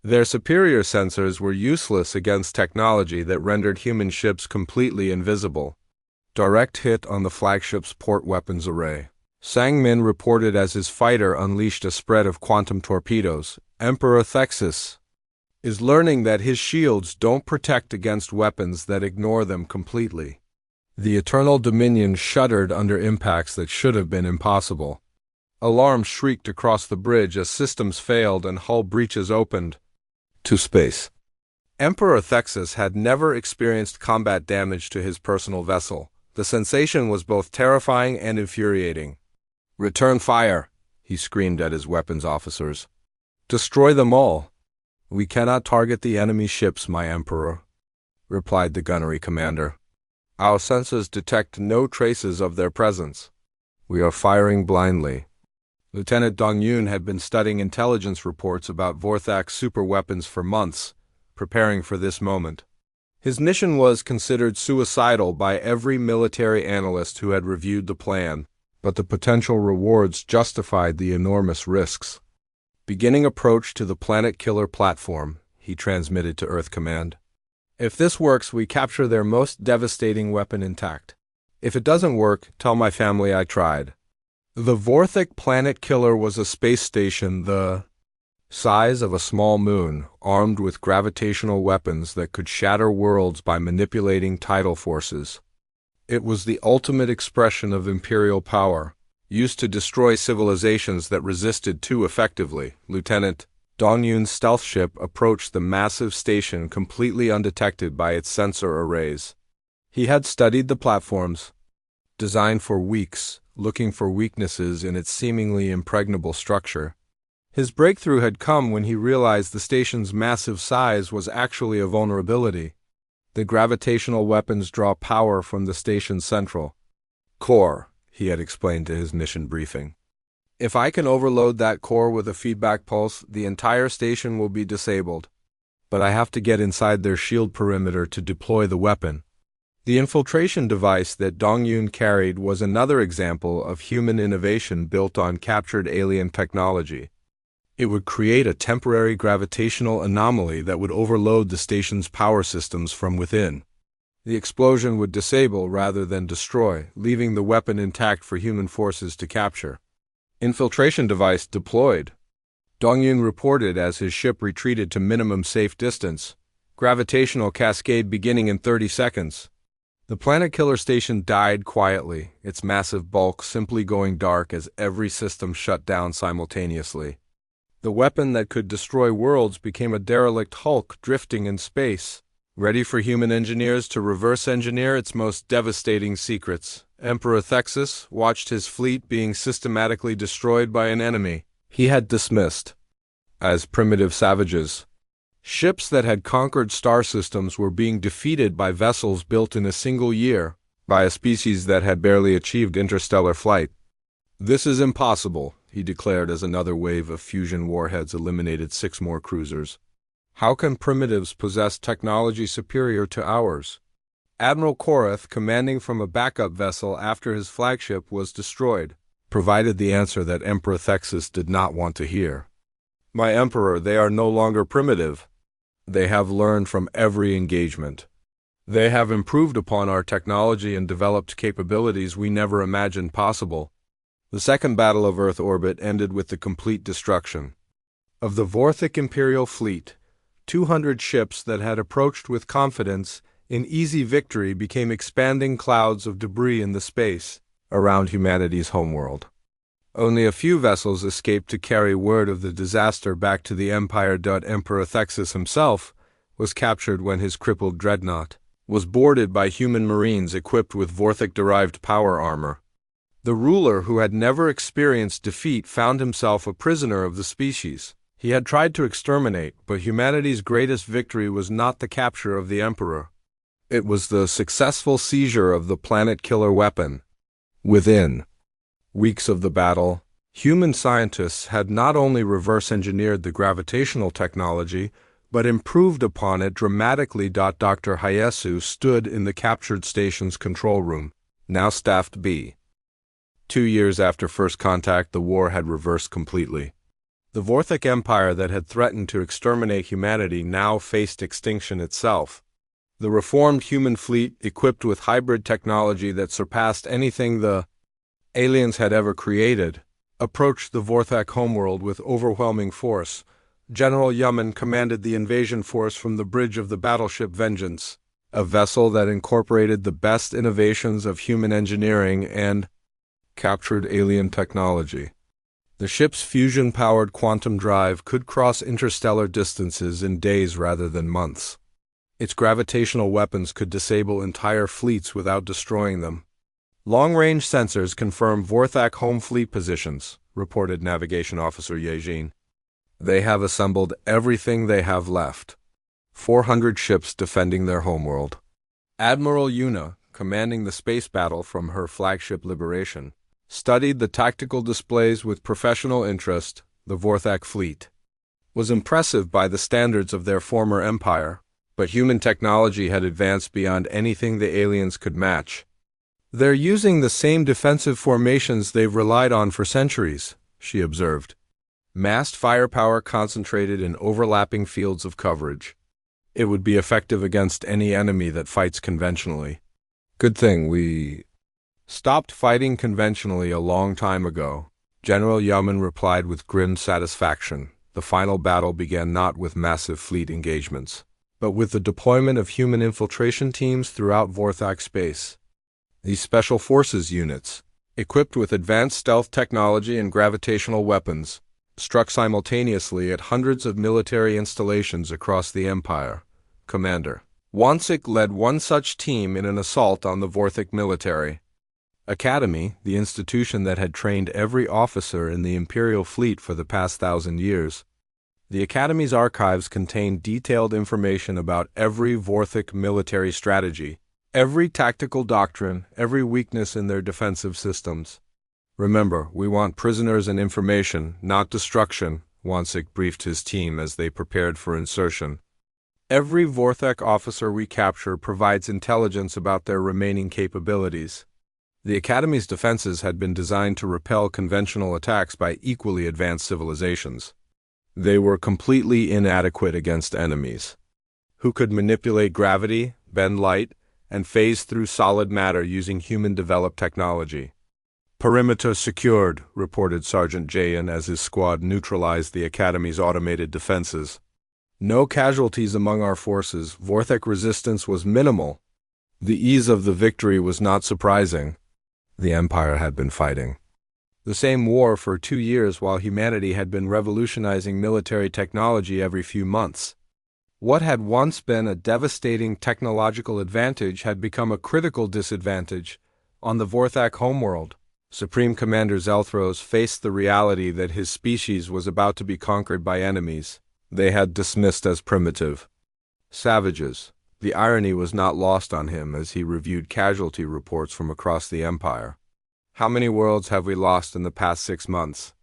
Speaker 1: Their superior sensors were useless against technology that rendered human ships completely invisible. Direct hit on the flagship's port weapons array. Sang-min reported as his fighter unleashed a spread of quantum torpedoes. Emperor Thexus is learning that his shields don't protect against weapons that ignore them completely. The Eternal Dominion shuddered under impacts that should have been impossible. Alarms shrieked across the bridge as systems failed and hull breaches opened to space. Emperor Thexus had never experienced combat damage to his personal vessel. The sensation was both terrifying and infuriating. "Return fire," he screamed at his weapons officers. "Destroy them all." "We cannot target the enemy ships, my Emperor," replied the gunnery commander. "Our sensors detect no traces of their presence. We are firing blindly." Lieutenant Dong-yoon had been studying intelligence reports about Vorthak's superweapons for months, preparing for this moment. His mission was considered suicidal by every military analyst who had reviewed the plan, but the potential rewards justified the enormous risks. "Beginning approach to the Planet Killer platform," he transmitted to Earth Command. "If this works, we capture their most devastating weapon intact. If it doesn't work, tell my family I tried." The Vorthik Planet Killer was a space station the size of a small moon, armed with gravitational weapons that could shatter worlds by manipulating tidal forces. It was the ultimate expression of imperial power, used to destroy civilizations that resisted too effectively. Lieutenant Dong-yoon's stealth ship approached the massive station completely undetected by its sensor arrays. He had studied the platforms, designed for weeks, looking for weaknesses in its seemingly impregnable structure. His breakthrough had come when he realized the station's massive size was actually a vulnerability. The gravitational weapons draw power from the station's central core, he had explained to his mission briefing. "If I can overload that core with a feedback pulse, the entire station will be disabled. But I have to get inside their shield perimeter to deploy the weapon." The infiltration device that Dong-yoon carried was another example of human innovation built on captured alien technology. It would create a temporary gravitational anomaly that would overload the station's power systems from within. The explosion would disable rather than destroy, leaving the weapon intact for human forces to capture. "Infiltration device deployed," Dongyun reported as his ship retreated to minimum safe distance. Gravitational cascade beginning in 30 seconds. The Planet Killer station died quietly, its massive bulk simply going dark as every system shut down simultaneously. The weapon that could destroy worlds became a derelict hulk drifting in space, ready for human engineers to reverse engineer its most devastating secrets. Emperor Thexus watched his fleet being systematically destroyed by an enemy he had dismissed as primitive savages. Ships that had conquered star systems were being defeated by vessels built in a single year by a species that had barely achieved interstellar flight. "This is impossible," he declared as another wave of fusion warheads eliminated 6 more cruisers. "How can primitives possess technology superior to ours?" Admiral Korath, commanding from a backup vessel after his flagship was destroyed, provided the answer that Emperor Thexus did not want to hear. "My Emperor, they are no longer primitive. They have learned from every engagement. They have improved upon our technology and developed capabilities we never imagined possible." The Second Battle of Earth orbit ended with the complete destruction of the Vorthic Imperial fleet. 200 ships that had approached with confidence in easy victory became expanding clouds of debris in the space around humanity's homeworld. Only a few vessels escaped to carry word of the disaster back to the Empire. Emperor Thexus himself was captured when his crippled dreadnought was boarded by human marines equipped with Vorthic-derived power armor. The ruler, who had never experienced defeat, found himself a prisoner of the species he had tried to exterminate, but humanity's greatest victory was not the capture of the Emperor. It was the successful seizure of the Planet Killer weapon. Within weeks of the battle, human scientists had not only reverse-engineered the gravitational technology, but improved upon it dramatically. Dr. Hayasu stood in the captured station's control room, now staffed B. 2 years after first contact, the war had reversed completely. The Vorthic Empire that had threatened to exterminate humanity now faced extinction itself. The reformed human fleet, equipped with hybrid technology that surpassed anything the aliens had ever created, approached the Vorthak homeworld with overwhelming force. General Yuman commanded the invasion force from the bridge of the battleship Vengeance, a vessel that incorporated the best innovations of human engineering and captured alien technology. The ship's fusion-powered quantum drive could cross interstellar distances in days rather than months. Its gravitational weapons could disable entire fleets without destroying them. "Long-range sensors confirm Vorthak home fleet positions," reported Navigation Officer Yejin. "They have assembled everything they have left. 400 ships defending their homeworld." Admiral Yuna, commanding the space battle from her flagship Liberation, studied the tactical displays with professional interest. The Vorthak fleet was impressive by the standards of their former empire, but human technology had advanced beyond anything the aliens could match. "They're using the same defensive formations they've relied on for centuries," she observed. "Massed firepower concentrated in overlapping fields of coverage. It would be effective against any enemy that fights conventionally. Good thing we stopped fighting conventionally a long time ago," General Yaman replied with grim satisfaction. The final battle began not with massive fleet engagements, but with the deployment of human infiltration teams throughout Vorthak space. These special forces units, equipped with advanced stealth technology and gravitational weapons, struck simultaneously at hundreds of military installations across the Empire. Commander Wansik led one such team in an assault on the Vorthic military academy, the institution that had trained every officer in the Imperial fleet for the past 1,000 years. The Academy's archives contained detailed information about every Vorthic military strategy, every tactical doctrine, every weakness in their defensive systems. "Remember, we want prisoners and information, not destruction," Wansik briefed his team as they prepared for insertion. "Every Vorthak officer we capture provides intelligence about their remaining capabilities." The Academy's defenses had been designed to repel conventional attacks by equally advanced civilizations. They were completely inadequate against enemies who could manipulate gravity, bend light, and phase through solid matter using human-developed technology. Perimeter secured, reported Sergeant Jayan as his squad neutralized the Academy's automated defenses. No casualties among our forces. Vorthek resistance was minimal. The ease of the victory was not surprising. The Empire had been fighting the same war for 2 years while humanity had been revolutionizing military technology every few months. What had once been a devastating technological advantage had become a critical disadvantage on the Vorthak homeworld. Supreme Commander Zelthros faced the reality that his species was about to be conquered by enemies they had dismissed as primitive savages. The irony was not lost on him as he reviewed casualty reports from across the Empire. "How many worlds have we lost in the past 6 months?"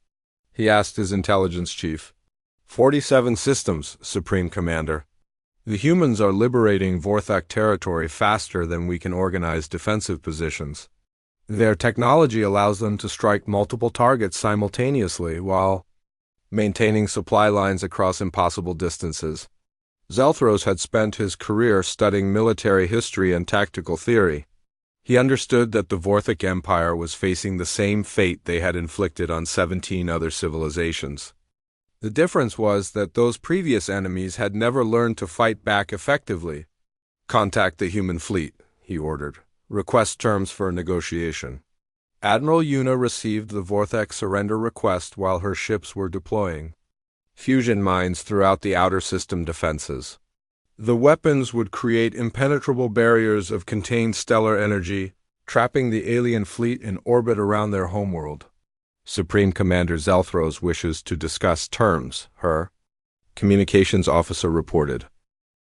Speaker 1: he asked his intelligence chief. 47 systems, Supreme Commander. The humans are liberating Vorthak territory faster than we can organize defensive positions. Their technology allows them to strike multiple targets simultaneously while maintaining supply lines across impossible distances. Zelthros had spent his career studying military history and tactical theory. He understood that the Vorthak Empire was facing the same fate they had inflicted on 17 other civilizations. The difference was that those previous enemies had never learned to fight back effectively. "Contact the human fleet," he ordered. "Request terms for negotiation." Admiral Yuna received the Vorthak surrender request while her ships were deploying fusion mines throughout the outer system defenses. The weapons would create impenetrable barriers of contained stellar energy, trapping the alien fleet in orbit around their homeworld. Supreme Commander Zelthros wishes to discuss terms, her communications officer reported.